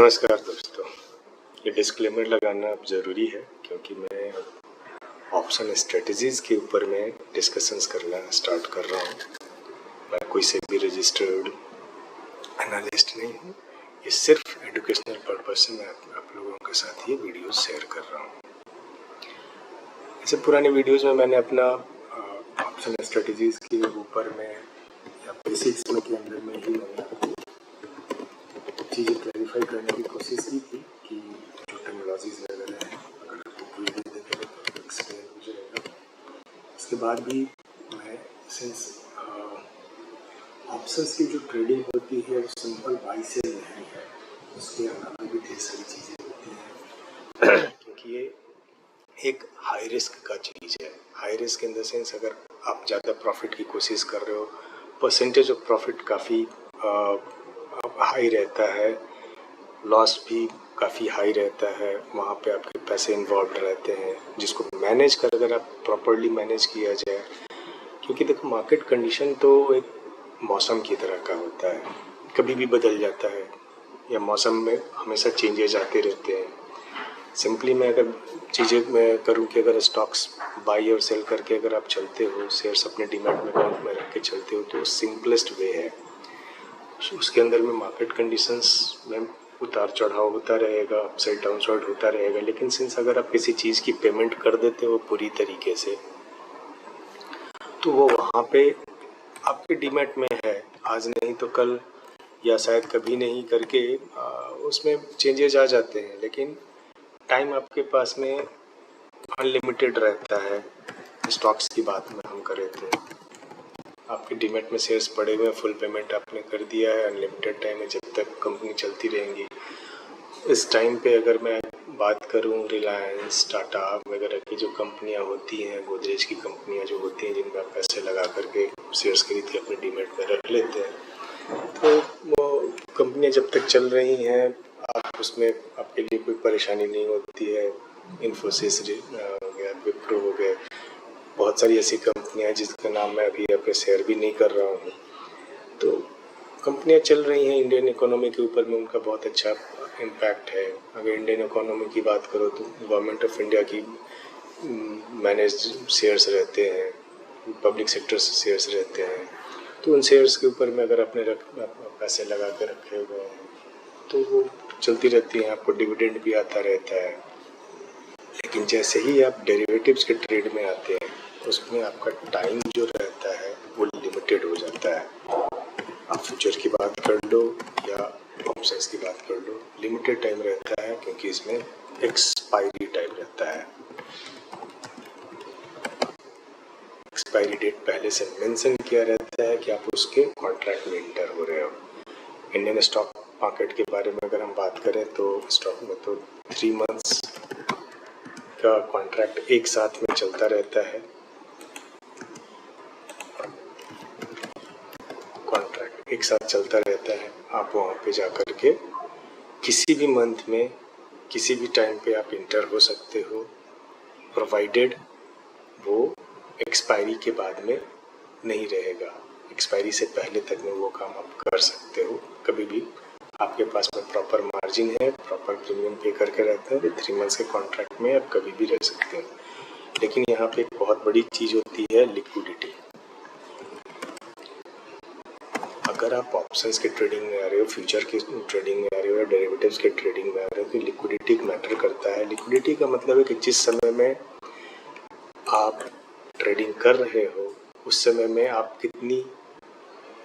नमस्कार दोस्तों, ये डिस्क्लेमर लगाना अब ज़रूरी है क्योंकि मैं ऑप्शन स्ट्रेटजीज़ के ऊपर मैं डिस्कशंस करना स्टार्ट कर रहा हूँ। मैं कोई से भी रजिस्टर्ड एनालिस्ट नहीं हूँ, ये सिर्फ एजुकेशनल पर्पस से मैं आप लोगों के साथ ये वीडियो शेयर कर रहा हूँ। ऐसे पुराने वीडियोज़ में मैंने अपना ऑप्शन स्ट्रेटजीज़ के ऊपर में या बेसिक्स में के अंदर में ही मैंने चीज़ें क्लैरिफाई करने की कोशिश की थी कि जो टेक्नोलॉजीज़ वगैरह हैं अगर आपको वीडियो देखेंगे तो एक्सप्लेन हो जाएगा। इसके बाद भी मैं सिंस ऑप्शंस की जो ट्रेडिंग होती है वो सिंपल बाई से नहीं है, उसके अलावा भी ढेर सारी चीज़ें होती हैं क्योंकि ये एक हाई रिस्क का चीज़ है। High risk in the sense अगर आप ज़्यादा प्रॉफिट की कोशिश कर रहे हो, परसेंटेज ऑफ प्रॉफिट काफ़ी हाई रहता है, लॉस भी काफ़ी हाई रहता है, वहाँ पे आपके पैसे इन्वॉल्व रहते हैं जिसको मैनेज कर अगर आप प्रॉपरली मैनेज किया जाए। क्योंकि देखो मार्केट कंडीशन तो एक मौसम की तरह का होता है, कभी भी बदल जाता है या मौसम में हमेशा चेंजेस आते रहते हैं। सिंपली मैं अगर चीज़ें मैं करूँ कि अगर स्टॉक्स बाई और सेल करके अगर आप चलते हो, शेयर्स अपने डीमैट में अकाउंट में रख के चलते हो तो सिंपलेस्ट वे है। उसके अंदर में मार्केट कंडीशंस में उतार चढ़ाव होता रहेगा, अपसाइड डाउन साइड होता रहेगा, लेकिन सिंस अगर आप किसी चीज़ की पेमेंट कर देते हो पूरी तरीके से तो वो वहाँ पे आपके डीमैट में है, आज नहीं तो कल या शायद कभी नहीं करके उसमें चेंजेस आ जाते हैं, लेकिन टाइम आपके पास में अनलिमिटेड रहता है। स्टॉक्स की बात में हम करें तो आपके डीमैट में शेयर्स पड़े हुए हैं, फुल पेमेंट आपने कर दिया है, अनलिमिटेड टाइम है जब तक कंपनी चलती रहेंगी। इस टाइम पे अगर मैं बात करूं रिलायंस, टाटा वगैरह की जो कंपनियां होती हैं, गोदरेज की कंपनियां जो होती हैं जिनमें आप पैसे लगा करके शेयर्स खरीद के अपने डीमैट में रख लेते हैं, तो वो कंपनियां जब तक चल रही हैं आप उसमें आपके लिए कोई परेशानी नहीं होती है। इन्फोसिस हो गया, विप्रो हो गए, बहुत सारी ऐसी कंपनियां हैं जिसका नाम मैं अभी आपके शेयर भी नहीं कर रहा हूँ। तो कंपनियां चल रही हैं, इंडियन इकोनॉमी के ऊपर में उनका बहुत अच्छा इम्पैक्ट है। अगर इंडियन इकोनॉमी की बात करो तो गवर्नमेंट ऑफ इंडिया की मैनेज शेयर्स रहते हैं, पब्लिक सेक्टर शेयर्स रहते हैं, तो उन शेयर्स के ऊपर में अगर आपने पैसे लगा के रखे हुए हैं तो वो चलती रहती हैं, आपको डिविडेंड भी आता रहता है। लेकिन जैसे ही आप डेरिवेटिव्स के ट्रेड में आते हैं उसमें आपका टाइम जो रहता है वो लिमिटेड हो जाता है। आप फ्यूचर की बात कर लो या ऑप्शंस की बात कर लो, लिमिटेड टाइम रहता है क्योंकि इसमें एक्सपायरी टाइम रहता है। एक्सपायरी डेट पहले से मेंशन किया रहता है कि आप उसके कॉन्ट्रैक्ट में इंटर हो रहे हो। इंडियन स्टॉक मार्केट के बारे में अगर हम बात करें तो स्टॉक में तो 3 मंथ्स का कॉन्ट्रैक्ट एक साथ में चलता रहता है। कॉन्ट्रैक्ट एक साथ चलता रहता है, आप वहाँ पे जा कर के किसी भी मंथ में किसी भी टाइम पे आप इंटर हो सकते हो, प्रोवाइडेड वो एक्सपायरी के बाद में नहीं रहेगा। एक्सपायरी से पहले तक में वो काम आप कर सकते हो, कभी भी आपके पास में प्रॉपर मार्जिन है, प्रॉपर प्रीमियम पे करके रहते हैं, 3 मंथ्स के कॉन्ट्रैक्ट में आप कभी भी रह सकते हो। लेकिन यहाँ पे एक बहुत बड़ी चीज़ होती है लिक्विडिटी। अगर आप ऑप्शंस के ट्रेडिंग में आ रहे हो, फ्यूचर के ट्रेडिंग में आ रहे हो या डेरिवेटिव्स के ट्रेडिंग में आ रहे हो तो लिक्विडिटी मैटर करता है। लिक्विडिटी का मतलब है कि जिस समय में आप ट्रेडिंग कर रहे हो उस समय में आप कितनी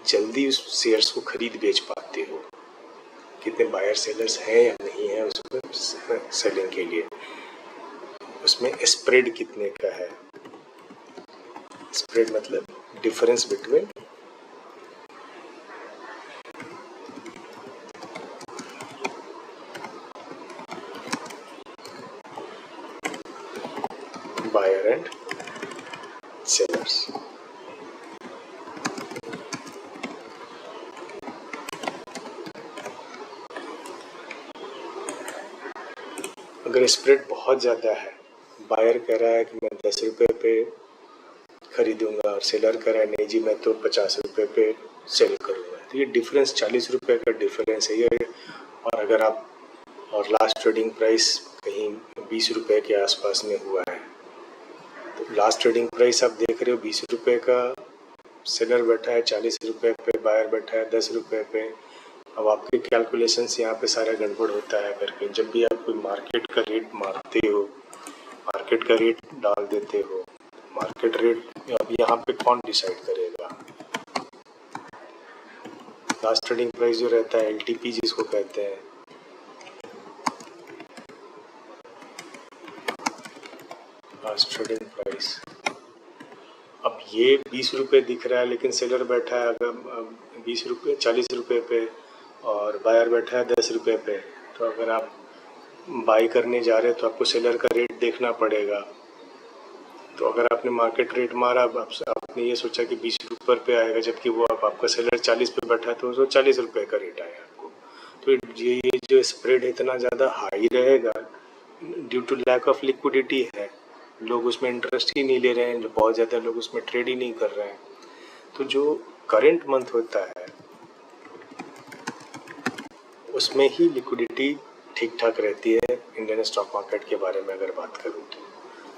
जल्दी उस शेयर्स को खरीद बेच पाते हो, कितने बायर सेलर्स हैं या नहीं है उसमें सेलिंग के लिए, उसमें स्प्रेड कितने का है। स्प्रेड मतलब difference between buyer and sellers. अगर स्प्रेड बहुत ज़्यादा है, बायर कह रहा है कि मैं 10 रुपये पे खरीदूंगा और सेलर कह रहा है नहीं जी मैं तो 50 रुपये पे सेल करूँगा, तो ये डिफरेंस 40 रुपये का डिफरेंस है ये। और अगर आप और लास्ट ट्रेडिंग प्राइस कहीं 20 रुपये के आसपास में हुआ है। तो लास्ट ट्रेडिंग प्राइस आप देख रहे हो 20 रुपये का, सेलर बैठा है 40 रुपये पे, बायर बैठा है 10 रुपये पे। अब आपके कैलकुलेशन से यहाँ पे सारा गड़बड़ होता है। करके जब भी आप कोई मार्केट का रेट मारते हो, मार्केट का रेट डाल देते हो, मार्केट रेट अब यहाँ पे कौन डिसाइड करेगा? लास्ट ट्रेडिंग प्राइस जो रहता है, LTP जिसको कहते हैं, लास्ट ट्रेडिंग प्राइस। अब ये 20 रुपये दिख रहा है, लेकिन सेलर बैठा है अगर 20 रुपये 40 रुपये पे और बायर बैठा है 10 रुपये पे। तो अगर आप बाई करने जा रहे हैं तो आपको सेलर का रेट देखना पड़ेगा। तो अगर आपने मार्केट रेट मारा, आपने ये सोचा कि 20 रुपये पे आएगा, जबकि वो आपका सेलर 40 पे बैठा है, तो उसको 40 रुपये का रेट आया आपको। तो ये जो स्प्रेड इतना ज़्यादा हाई रहेगा due to lack of liquidity है। लोग उसमें इंटरेस्ट ही नहीं ले रहे हैं, जो बहुत ज़्यादा लोग उसमें ट्रेड ही नहीं कर रहे हैं। तो जो करंट मंथ होता है उसमें ही लिक्विडिटी ठीक ठाक रहती है। इंडियन स्टॉक मार्केट के बारे में अगर बात करूँ तो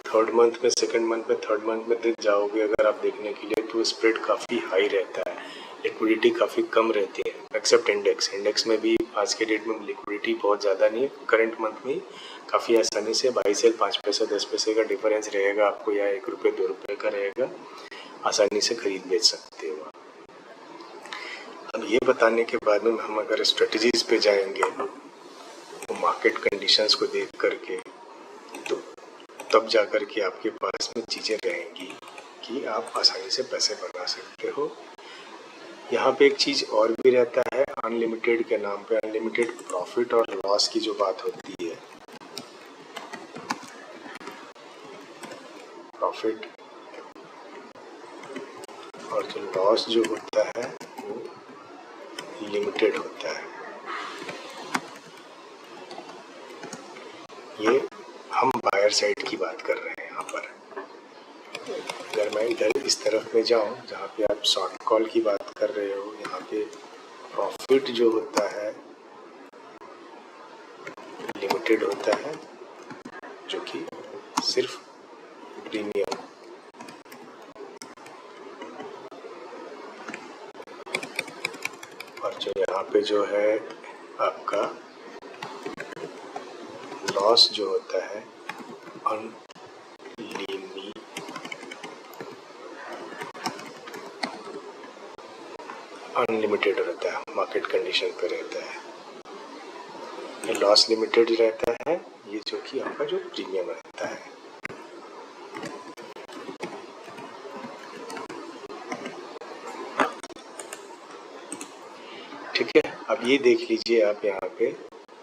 थर्ड मंथ में, सेकंड मंथ में, थर्ड मंथ में देख जाओगे अगर आप देखने के लिए, तो स्प्रेड काफ़ी हाई रहता है, लिक्विडिटी काफ़ी कम रहती है। एक्सेप्ट इंडेक्स में भी आज के डेट में लिक्विडिटी बहुत ज़्यादा नहीं है। करंट मंथ में काफ़ी आसानी से बाई सेल 5 पैसे 10 पैसे का डिफरेंस रहेगा आपको, या 1 रुपये 2 रुपये का रहेगा, आसानी से खरीद बेच सकते हो। अब ये बताने के बाद में हम अगर स्ट्रेटजीज पे जाएंगे तो मार्केट कंडीशंस को देख करके, तो तब जा कर के आपके पास में चीज़ें रहेंगी कि आप आसानी से पैसे बना सकते हो। यहाँ पे एक चीज़ और भी रहता है, अनलिमिटेड के नाम पे अनलिमिटेड प्रॉफिट और लॉस की जो बात होती है, प्रॉफिट और जो लॉस जो होता है वो लिमिटेड होता है। ये हम बायर साइड की बात कर रहे हैं यहाँ पर। अगर मैं इधर इस तरफ में जाऊँ जहाँ पे आप शॉर्ट कॉल की बात कर रहे हो, यहाँ पे प्रॉफिट जो होता है लिमिटेड होता है, जो कि सिर्फ प्रीमियम, और जो यहाँ पे जो है आपका लॉस जो होता है अनलिमिटेड रहता है, मार्केट कंडीशन पे रहता है। ये लॉस लिमिटेड रहता है, ये जो कि आपका जो प्रीमियम रहता है। ठीक है, अब ये देख लीजिए आप यहाँ पे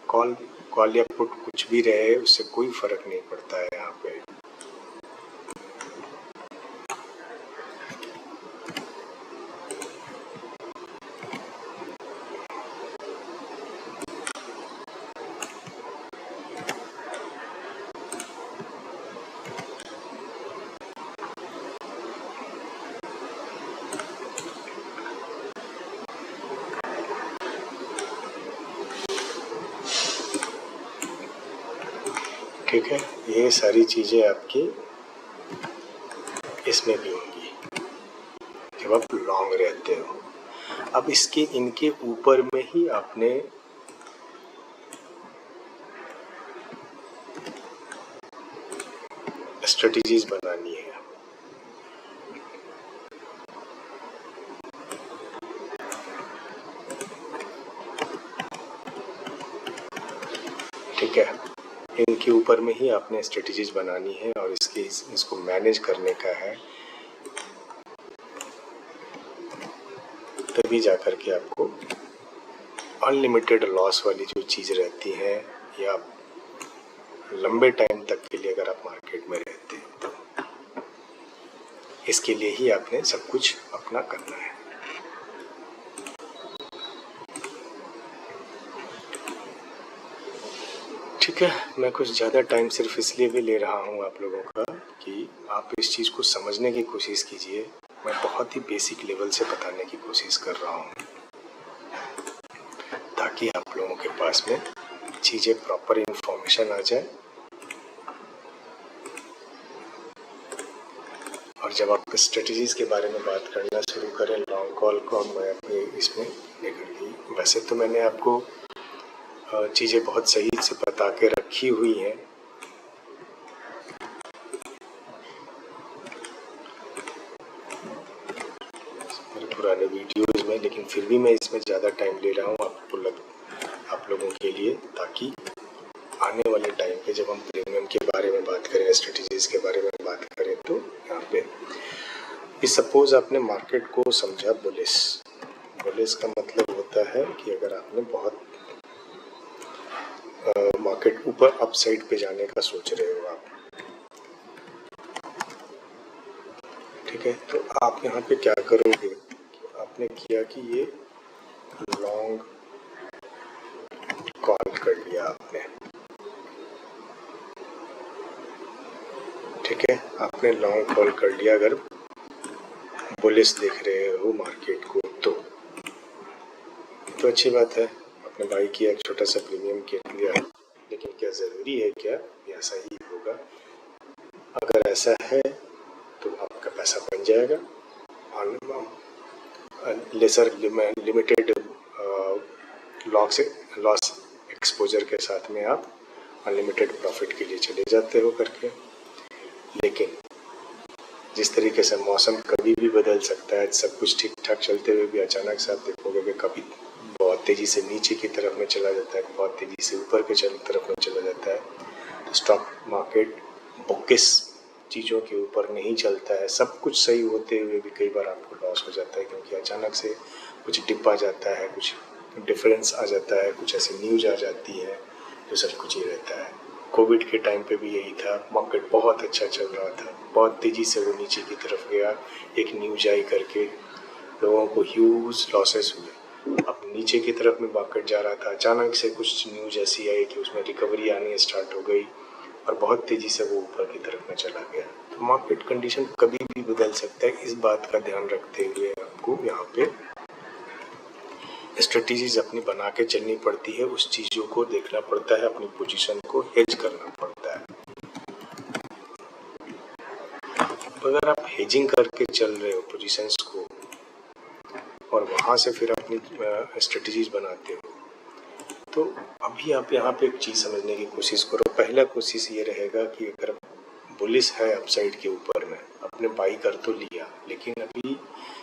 कॉल या पुट कुछ भी रहे, उससे कोई फर्क नहीं पड़ता है यहाँ पे। ठीक है, ये सारी चीज़ें आपकी इसमें भी होंगी जब आप लॉन्ग रहते हो। अब इनके ऊपर में ही आपने स्ट्रेटजीज बनानी है। ठीक है, इनके ऊपर में ही आपने स्ट्रेटजीज बनानी है और इसको मैनेज करने का है, तभी जाकर के आपको अनलिमिटेड लॉस वाली जो चीज़ रहती है, या लंबे टाइम तक के लिए अगर आप मार्केट में रहते हैं, तो इसके लिए ही आपने सब कुछ अपना करना है। ठीक है, मैं कुछ ज़्यादा टाइम सिर्फ इसलिए भी ले रहा हूँ आप लोगों का कि आप इस चीज़ को समझने की कोशिश कीजिए। मैं बहुत ही बेसिक लेवल से बताने की कोशिश कर रहा हूँ ताकि आप लोगों के पास में चीज़ें प्रॉपर इंफॉर्मेशन आ जाए। और जब आप स्ट्रेटजीज़ के बारे में बात करना शुरू करें लॉन्ग कॉल को मैं अपने इसमें लेकर गई। वैसे तो मैंने आपको चीज़ें बहुत सही से बता के रखी हुई हैं, मेरे पुराने वीडियोज़ में, लेकिन फिर भी मैं इसमें ज़्यादा टाइम ले रहा हूँ आप लोगों के लिए, ताकि आने वाले टाइम पे जब हम प्रीमियम के बारे में बात करें, स्ट्रेटजीज़ के बारे में बात करें, तो यहाँ पे सपोज आपने मार्केट को समझा बुलिश का मतलब होता है कि अगर आपने बहुत मार्केट ऊपर अपसाइड पे जाने का सोच रहे हो आप, ठीक है, तो आप यहाँ पे क्या करोगे, आपने किया कि ये लॉन्ग कॉल कर लिया आपने, ठीक है, आपने लॉन्ग कॉल कर लिया अगर बुलिश देख रहे हो मार्केट को तो अच्छी बात है, आपने बाई किया, एक छोटा सा प्रीमियम लिया, लेकिन क्या ज़रूरी है क्या ये ऐसा ही होगा? अगर ऐसा है तो आपका पैसा बन जाएगा लेसर लिमिटेड लॉस एक्सपोजर के साथ में आप अनलिमिटेड प्रॉफिट के लिए चले जाते हो करके। लेकिन जिस तरीके से मौसम कभी भी बदल सकता है, सब कुछ ठीक ठाक चलते हुए भी अचानक से आप देखोगे कि कभी बहुत तेज़ी से नीचे की तरफ में चला जाता है, बहुत तेज़ी से ऊपर की तरफ में चला जाता है। तो स्टॉक मार्केट बुकिश चीज़ों के ऊपर नहीं चलता है। सब कुछ सही होते हुए भी कई बार आपको लॉस हो जाता है, क्योंकि अचानक से कुछ डिप आ जाता है, कुछ डिफरेंस आ जाता है, कुछ ऐसी न्यूज़ आ जाती है जो सब कुछ ही रहता है। कोविड के टाइम पे भी यही था, मार्केट बहुत अच्छा चल रहा था, बहुत तेज़ी से वो नीचे की तरफ गया, एक न्यूज़ आई करके लोगों को ह्यूज लॉसेस हुए। अब नीचे की तरफ में मार्केट जा रहा था, अचानक से कुछ न्यूज़ ऐसी आई कि उसमें रिकवरी आनी स्टार्ट हो गई और बहुत तेज़ी से वो ऊपर की तरफ में चला गया। तो मार्केट कंडीशन कभी भी बदल सकता है, इस बात का ध्यान रखते हुए आपको यहाँ पे स्ट्रेटजीज अपनी बना के चलनी पड़ती है, उस चीज़ों को देखना पड़ता है, अपनी पोजीशन को हेज करना पड़ता है। अगर आप हेजिंग करके चल रहे हो पोजीशंस को और वहाँ से फिर अपनी स्ट्रेटजीज बनाते हो, तो अभी आप यहाँ पे एक चीज़ समझने की कोशिश करो। पहला कोशिश ये रहेगा कि अगर बुलिश है अपसाइड के ऊपर में, आपने बाई कर तो लिया, लेकिन अभी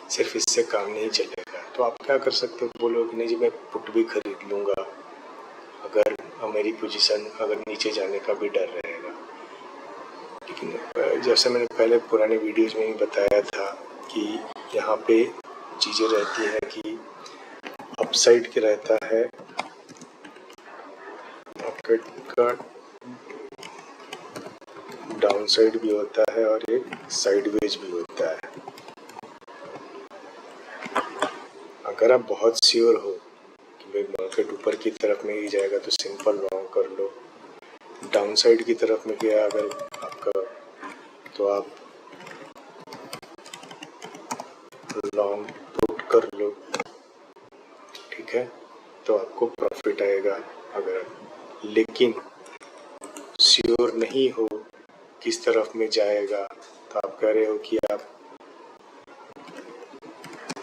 सिर्फ इससे काम नहीं चलेगा, तो आप क्या कर सकते हो, बोलो कि नहीं जी मैं पुट भी खरीद लूँगा अगर मेरी पोजीशन अगर नीचे जाने का भी डर रहेगा। लेकिन जैसे मैंने पहले पुराने वीडियोज़ में भी बताया था कि यहाँ पे चीज़ें रहती हैं कि अपसाइड के रहता है मार्केट का, डाउन साइड भी होता है और एक साइडवेज भी होता है। अगर आप बहुत श्योर हो कि भाई मार्केट ऊपर की तरफ में ही जाएगा तो सिंपल लॉन्ग कर लो, डाउन साइड की तरफ में गया अगर आपका तो आप लॉन्ग पुट कर लो, ठीक है, तो आपको प्रॉफिट आएगा। अगर लेकिन श्योर नहीं हो किस तरफ में जाएगा, तो आप कह रहे हो कि आप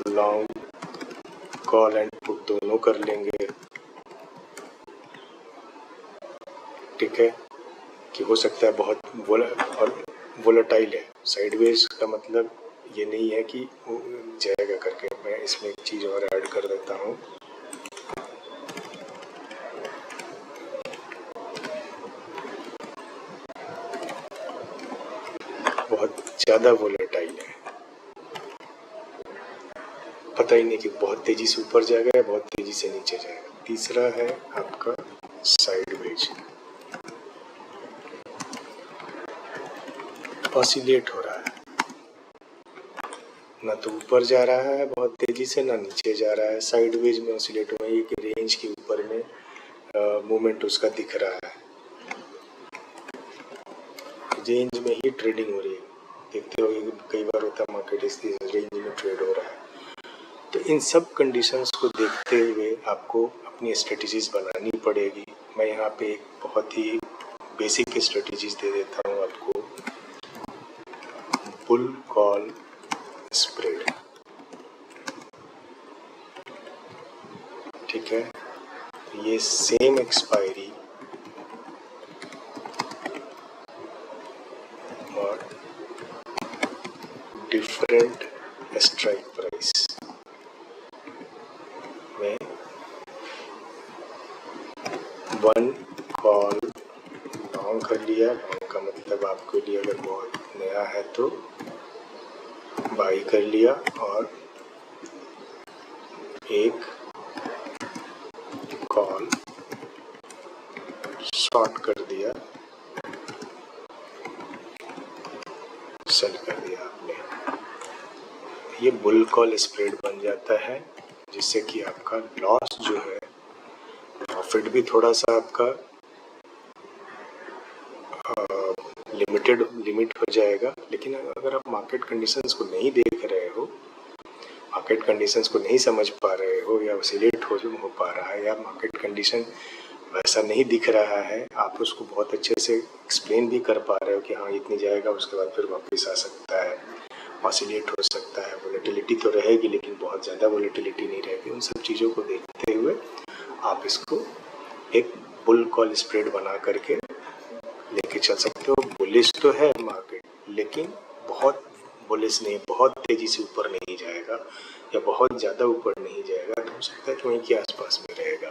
लॉन्ग कॉल एंड पुट दोनों कर लेंगे, ठीक है, कि हो सकता है बहुत वोलेटाइल है। साइडवेज का मतलब ये नहीं है कि जाएगा करके। मैं इसमें एक चीज़ और ऐड कर देता हूँ, बहुत ज़्यादा वोलेटाइल है, पता ही नहीं कि बहुत तेज़ी से ऊपर जाएगा या बहुत तेज़ी से नीचे जाएगा। तीसरा है आपका साइडवेज, ऑसिलेट हो रहा है, ना तो ऊपर जा रहा है बहुत तेज़ी से, ना नीचे जा रहा है। साइडवेज में ऑसिलेट हो रहा है, एक रेंज के ऊपर में मूवमेंट उसका दिख रहा है, रेंज में ही ट्रेडिंग हो रही है। देखते हो कई बार होता है मार्केट इस रेंज में ट्रेड हो रहा है। तो इन सब कंडीशंस को देखते हुए आपको अपनी स्ट्रेटजीज बनानी पड़ेगी। मैं यहाँ पे एक बहुत ही बेसिक स्ट्रेटजीज दे देता हूँ आपको। बुल कॉल स्प्रेड, ठीक है। ये सेम एक्सपायरी और डिफरेंट स्ट्राइक प्राइस में 1 कॉल लॉन्ग कर लिया। लॉन्ग का मतलब आपके लिए अगर बहुत नया है तो बाई कर लिया, और एक कॉल शॉर्ट कर दिया, सेल कर दिया आपने। ये बुल कॉल स्प्रेड बन जाता है, जिससे कि आपका लॉस जो है, प्रॉफिट भी थोड़ा सा आपका लिमिट हो जाएगा। लेकिन अगर आप मार्केट कंडीशंस को नहीं देख रहे हो, मार्केट कंडीशंस को नहीं समझ पा रहे हो, या ऑसिलेट हो पा रहा है, या मार्केट कंडीशन वैसा नहीं दिख रहा है, आप उसको बहुत अच्छे से एक्सप्लेन भी कर पा रहे हो कि हाँ इतनी जाएगा, उसके बाद फिर वापस आ सकता है, ऑसिलेट हो सकता है, वोलेटिलिटी तो रहेगी लेकिन बहुत ज़्यादा वोलेटिलिटी नहीं रहेगी। उन सब चीज़ों को देखते हुए आप इसको एक बुल कॉल स्प्रेड बना करके लेके चल सकते हो। बुलिश तो है मार्केट, लेकिन बहुत बुलिश नहीं, बहुत तेज़ी से ऊपर नहीं जाएगा या बहुत ज़्यादा ऊपर नहीं जाएगा, तो हो सकता है कि वहीं के आसपास में रहेगा।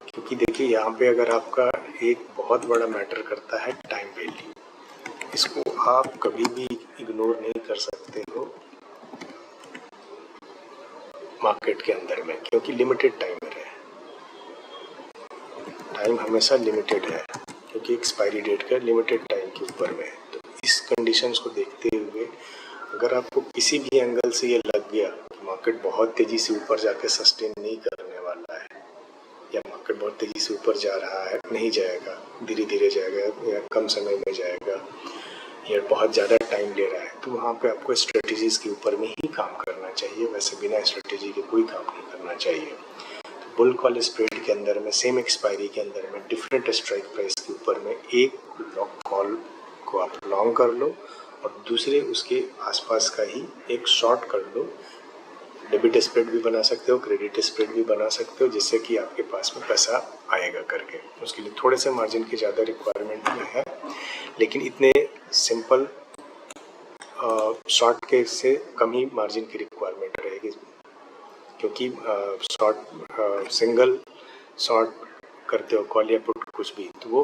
क्योंकि देखिए यहाँ पे अगर आपका एक बहुत बड़ा मैटर करता है टाइम वैल्यू, इसको आप कभी भी इग्नोर नहीं कर सकते हो मार्केट के अंदर में, क्योंकि लिमिटेड टाइमर है। टाइम हमेशा लिमिटेड है, क्योंकि एक्सपायरी डेट का लिमिटेड टाइम के ऊपर में है। तो इस कंडीशंस को देखते हुए अगर आपको किसी भी एंगल से ये लग गया कि मार्केट बहुत तेज़ी से ऊपर जाके सस्टेन नहीं करने वाला है, या मार्केट बहुत तेज़ी से ऊपर जा रहा है, नहीं जाएगा, धीरे धीरे जाएगा या कम समय में जाएगा, या बहुत ज़्यादा टाइम ले रहा है, तो वहाँ पे आपको स्ट्रेटजीज़ के ऊपर में ही काम करना चाहिए। वैसे बिना स्ट्रेटजी के कोई काम नहीं करना चाहिए। बुल कॉल स्प्रेड के अंदर में सेम एक्सपायरी के अंदर में डिफरेंट स्ट्राइक प्राइस के ऊपर में एक लॉन्ग कॉल को आप लॉन्ग कर लो, और दूसरे उसके आसपास का ही एक शॉर्ट कर लो। डेबिट स्प्रेड भी बना सकते हो, क्रेडिट स्प्रेड भी बना सकते हो, जिससे कि आपके पास में पैसा आएगा करके। उसके लिए थोड़े से मार्जिन की ज़्यादा रिक्वायरमेंट में है, लेकिन इतने सिंपल शॉर्ट के से कम ही मार्जिन की रिक्वायरमेंट रहेगी, क्योंकि सिंगल शॉर्ट करते हो कॉल या पुट कुछ भी, तो वो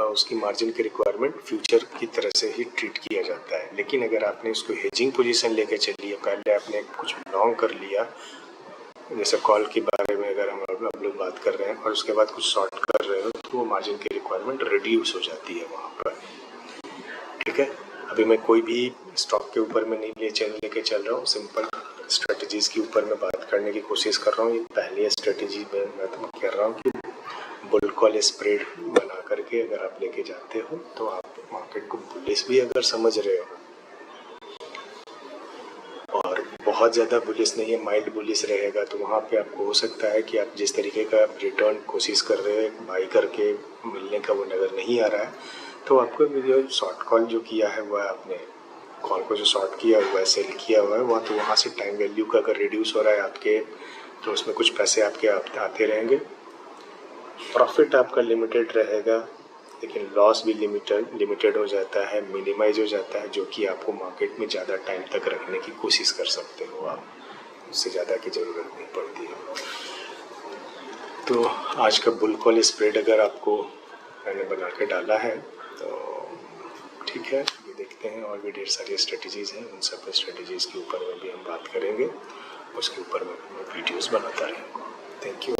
उसकी मार्जिन की रिक्वायरमेंट फ्यूचर की तरह से ही ट्रीट किया जाता है। लेकिन अगर आपने उसको हेजिंग पोजीशन लेके चलिए, पहले आपने कुछ लॉन्ग कर लिया, जैसे कॉल के बारे में अगर हम लोग बात कर रहे हैं, और उसके बाद कुछ शॉर्ट कर रहे हो, तो वो मार्जिन की रिक्वायरमेंट रिड्यूस हो जाती है वहाँ पर, ठीक है। अभी मैं कोई भी स्टॉक के ऊपर में नहीं लेके चल रहा हूँ, सिंपल स्ट्रेटजीज़ के ऊपर मैं बात करने की कोशिश कर रहा हूँ। ये पहली स्ट्रेटजी मैं तो कह रहा हूँ कि बुल कॉल स्प्रेड बना करके अगर आप लेके जाते हो, तो आप मार्केट को बुलिश भी अगर समझ रहे हो, और बहुत ज़्यादा बुलिश नहीं है, माइल्ड बुलिश रहेगा, तो वहाँ पे आपको हो सकता है कि आप जिस तरीके का रिटर्न कोशिश कर रहे हैं बाई करके मिलने का, वो नज़र नहीं आ रहा है, तो आपको जो शॉर्ट कॉल जो किया है वह आपने कॉल को जो शॉर्ट किया हुआ है, सेल किया हुआ है, वहाँ तो वहाँ से टाइम वैल्यू का अगर रिड्यूस हो रहा है आपके, तो उसमें कुछ पैसे आपके आते रहेंगे। प्रॉफिट आपका लिमिटेड रहेगा, लेकिन लॉस भी लिमिटेड हो जाता है, मिनिमाइज हो जाता है, जो कि आपको मार्केट में ज़्यादा टाइम तक रखने की कोशिश कर सकते हो आप, उससे ज़्यादा की ज़रूरत नहीं पड़ती है। तो आज का बुल कॉल स्प्रेड अगर आपको मैंने बना के डाला है तो ठीक है। ये देखते हैं, और भी ढेर सारी स्ट्रेटजीज़ हैं, उन सब स्ट्रेटजीज़ के ऊपर में भी हम बात करेंगे, उसके ऊपर में मैं वीडियोज़ बनाता रहूँगा। Thank you.